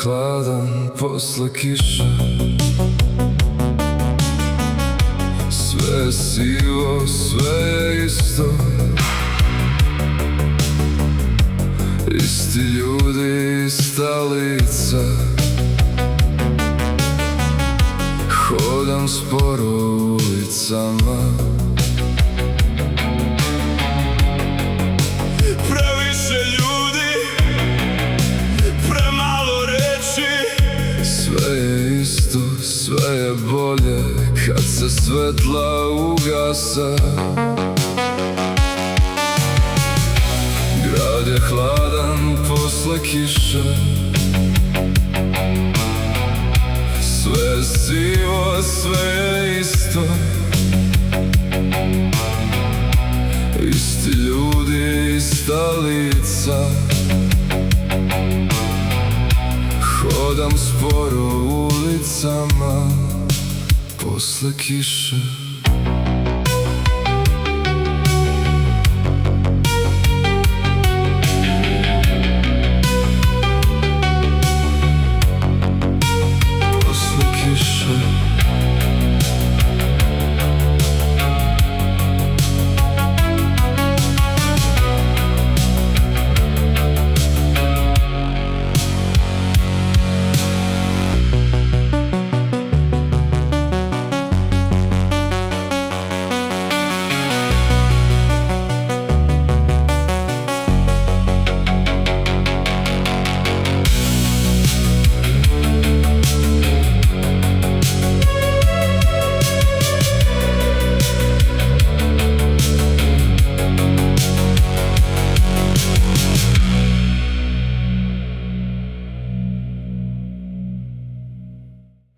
hladan posle kiše. Sve je sivo, sve je isto. Isti ljudi, ista lica. Hodam sporo ulicama. Previše ljudi, premalo reči. Sve je isto, sve je bolje kad se svetla ugase. Grad je hladan posle kiše. Sve je sivo, sve je isto. Isti ljudi, ista lica. Hodam sporo ulicama posle kiše.